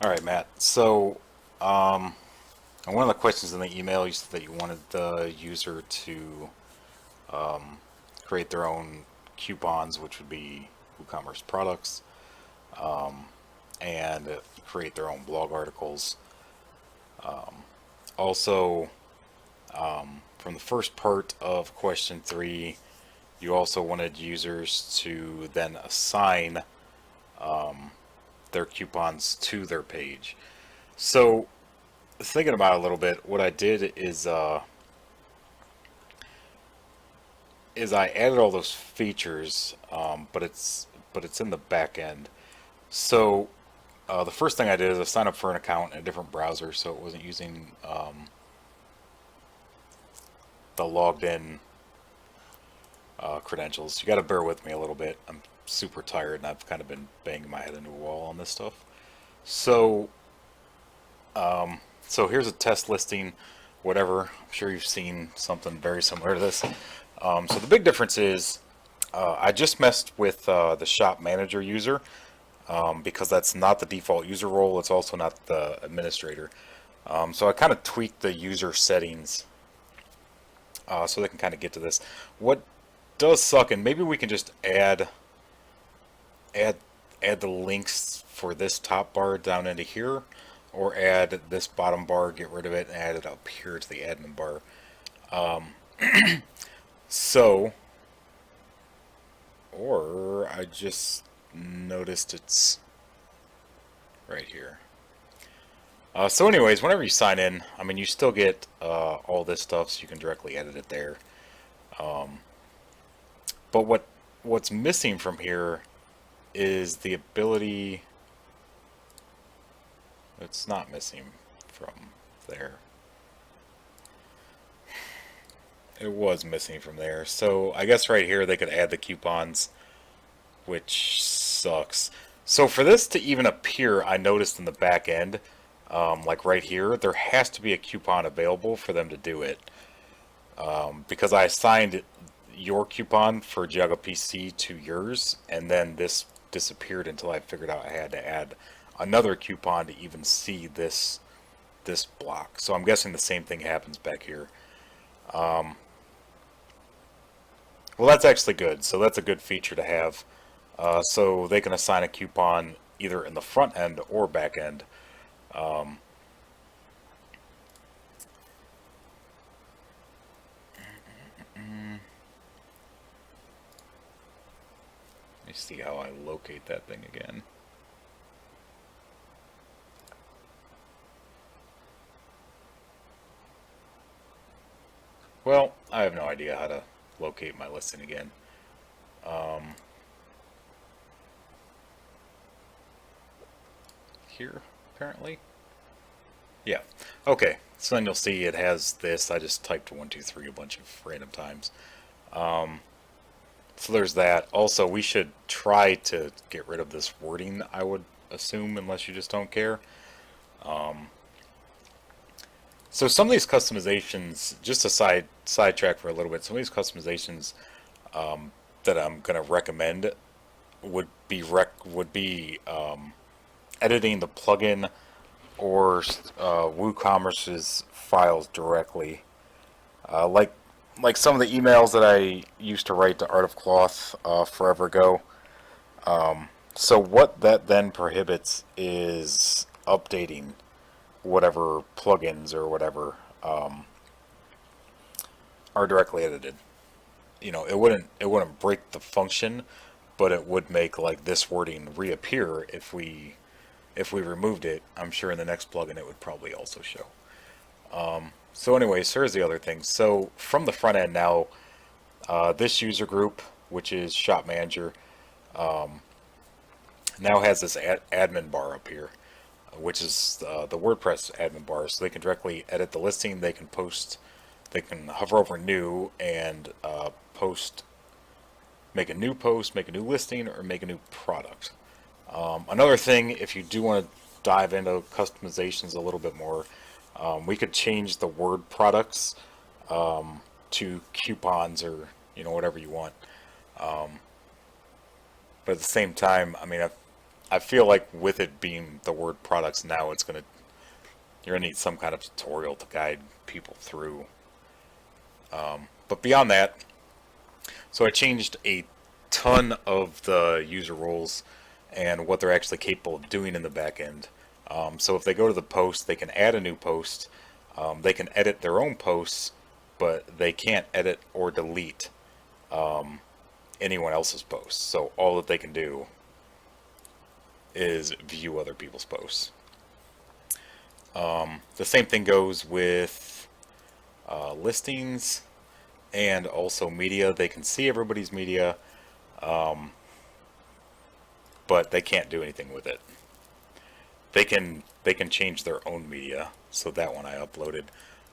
All right, Matt. So, one of the questions in the email, you said that you wanted the user to create their own coupons, which would be WooCommerce products, and create their own blog articles. Also, from the first part of question 3, you also wanted users to then assign their coupons to their page. So, thinking about it a little bit, what I did is I added all those features, but it's in the back end. So the first thing I did is I signed up for an account in a different browser, so it wasn't using the logged in credentials. You got to bear with me a little bit. I'm super tired and I've kind of been banging my head into a wall on this stuff. So so here's a test listing, whatever. I'm sure you've seen something very similar to this. So the big difference is I just messed with the shop manager user because that's not the default user role. It's also not the administrator. So I kind of tweaked the user settings so they can kind of get to this. What does suck, and maybe we can just add add the links for this top bar down into here, or add this bottom bar, get rid of it, and add it up here to the admin bar. So, or I just noticed it's right here. So anyways, whenever you sign in, I mean, you still get all this stuff, so you can directly edit it there. But what's missing from here is the ability. It's not missing from there. It was missing from there. So I guess right here they could add the coupons, which sucks. So for this to even appear, I noticed in the back end, like right here, there has to be a coupon available for them to do it. Because I assigned your coupon for Jago PC to yours, and then this disappeared until I figured out I had to add another coupon to even see this block. So I'm guessing the same thing happens back here. Well, that's actually good. So that's a good feature to have. So they can assign a coupon either in the front end or back end. Let me see how I locate that thing again. Well, I have no idea how to locate my listing again. Here, apparently. Yeah. Okay. So then you'll see it has this. I just typed 123 a bunch of random times. So there's that. Also, we should try to get rid of this wording, I would assume, unless you just don't care. So some of these customizations, just a sidetrack for a little bit, some of these customizations that I'm going to recommend would be editing the plugin or WooCommerce's files directly. Like some of the emails that I used to write to Art of Cloth forever ago. So what that then prohibits is updating whatever plugins or whatever are directly edited. You know, it wouldn't break the function, but it would make like this wording reappear if we removed it. I'm sure in the next plugin it would probably also show. So anyways, here's the other thing. So from the front end now, this user group, which is Shop Manager, now has this admin bar up here, which is the WordPress admin bar. So they can directly edit the listing. They can post. They can hover over new and post, make a new post, make a new listing, or make a new product. Another thing, if you do want to dive into customizations a little bit more, we could change the word products to coupons or whatever you want. But at the same time, I mean, I feel like with it being the word products now, you're gonna need some kind of tutorial to guide people through. But beyond that, so I changed a ton of the user roles and what they're actually capable of doing in the back end. So if they go to the post, they can add a new post. They can edit their own posts, but they can't edit or delete anyone else's posts. So all that they can do is view other people's posts. The same thing goes with listings and also media. They can see everybody's media, but they can't do anything with it. They can change their own media. So that one I uploaded.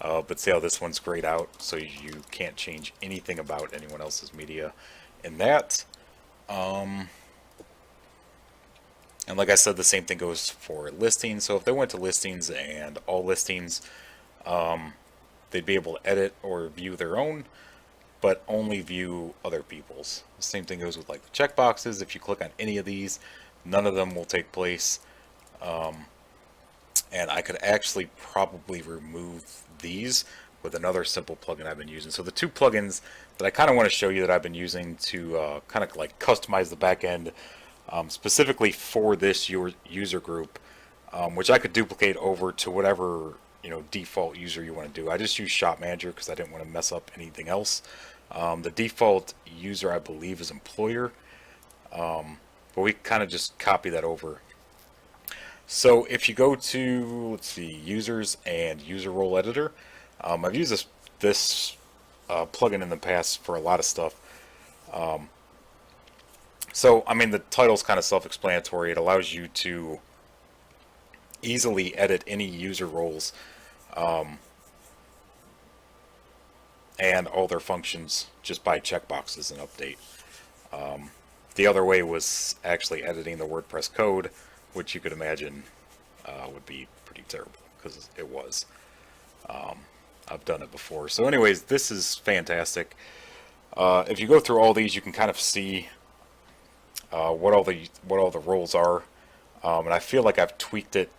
But see how this one's grayed out, so you can't change anything about anyone else's media in that. And like I said, the same thing goes for listings. So if they went to listings and all listings, they'd be able to edit or view their own, but only view other people's. The same thing goes with like the checkboxes. If you click on any of these, none of them will take place. And I could actually probably remove these with another simple plugin I've been using. So the two plugins that I kind of want to show you that I've been using to kind of like customize the back end, specifically for this user group, which I could duplicate over to whatever default user you want to do. I just use Shop Manager because I didn't want to mess up anything else. The default user I believe is employer, but we kind of just copy that over. So if you go to, let's see, users and user role editor, I've used this plugin in the past for a lot of stuff. So I mean, the title's kind of self-explanatory. It allows you to easily edit any user roles and all their functions just by checkboxes and update. The other way was actually editing the WordPress code, which you could imagine would be pretty terrible, because it was. I've done it before. So anyways, this is fantastic. If you go through all these, you can kind of see what all the roles are, and I feel like I've tweaked it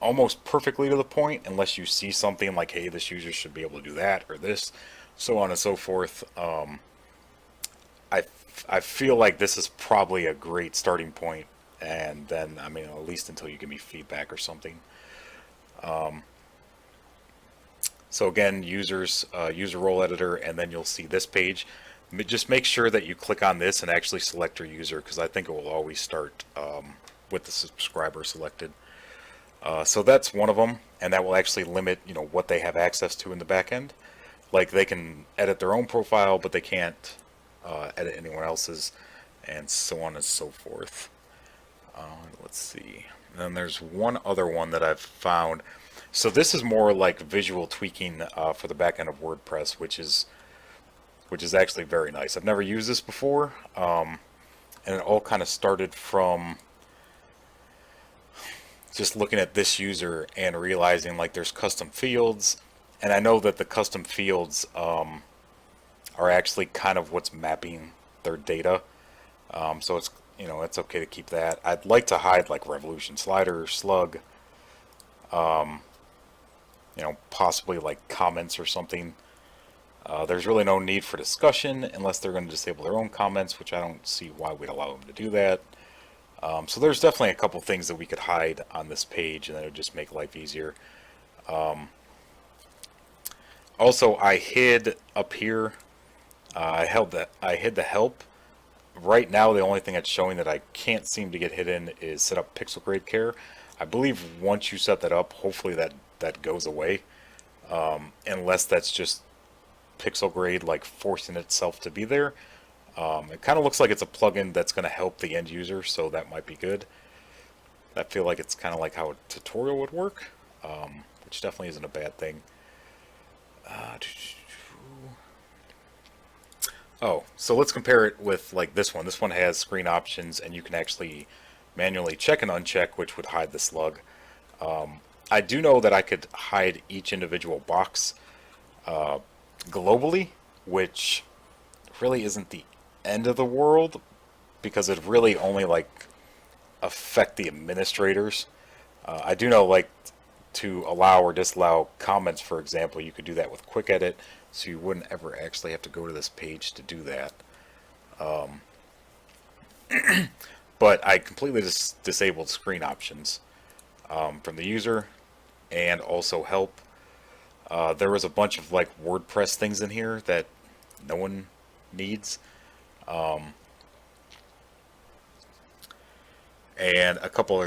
almost perfectly to the point, unless you see something like, hey, this user should be able to do that or this, so on and so forth. I feel like this is probably a great starting point, and then, I mean, at least until you give me feedback or something. So again, user role editor, and then you'll see this page. Just make sure that you click on this and actually select your user, because I think it will always start with the subscriber selected. So that's one of them, and that will actually limit, what they have access to in the back end. Like, they can edit their own profile, but they can't edit anyone else's, and so on and so forth. Let's see. And then there's one other one that I've found. So this is more like visual tweaking for the back end of WordPress, which is actually very nice. I've never used this before, and it all kind of started from just looking at this user and realizing like there's custom fields, and I know that the custom fields are actually kind of what's mapping their data. So it's it's okay to keep that. I'd like to hide like revolution slider, slug, possibly like comments or something. There's really no need for discussion unless they're going to disable their own comments, which I don't see why we'd allow them to do that. So there's definitely a couple things that we could hide on this page, and that would just make life easier. Also, I hid up here. I hid the help. Right now, the only thing that's showing that I can't seem to get hidden is set up pixel grade care. I believe once you set that up, hopefully that goes away, unless that's just pixel grade like forcing itself to be there. It kind of looks like it's a plugin that's going to help the end user, so that might be good. I feel like it's kind of like how a tutorial would work, which definitely isn't a bad thing. Oh, so let's compare it with like this one. This one has screen options, and you can actually manually check and uncheck, which would hide the slug. I do know that I could hide each individual box globally, which really isn't the end of the world, because it really only like affect the administrators. I do know, like, to allow or disallow comments, for example, you could do that with quick edit, so you wouldn't ever actually have to go to this page to do that. But I completely disabled screen options from the user, and also help. There was a bunch of like WordPress things in here that no one needs, and a couple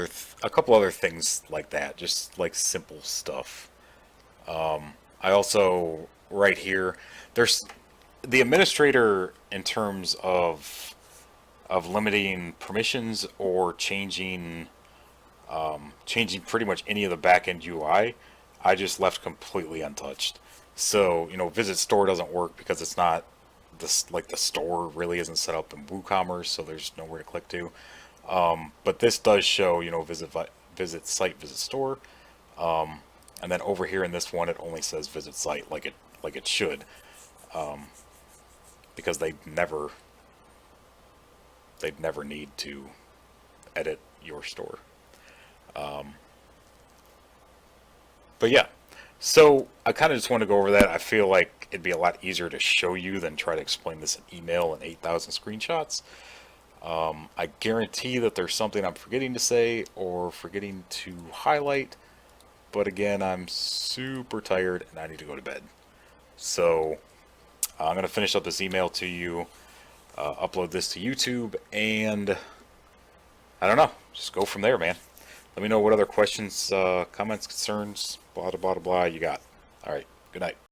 other things like that, just like simple stuff. I also, right here, there's the administrator in terms of limiting permissions or changing pretty much any of the backend UI. I just left completely untouched. So, visit store doesn't work because it's not this, like, the store really isn't set up in WooCommerce, so there's nowhere to click to. But this does show, visit site, visit store. And then over here in this one, it only says visit site, like it should, because they'd never need to edit your store. But yeah, so I kind of just want to go over that. I feel like it'd be a lot easier to show you than try to explain this in email and 8,000 screenshots. I guarantee that there's something I'm forgetting to say or forgetting to highlight, but again, I'm super tired and I need to go to bed. So I'm going to finish up this email to you, upload this to YouTube, and I don't know, just go from there, man. Let me know what other questions, comments, concerns, blah, blah, blah, blah you got. All right, good night.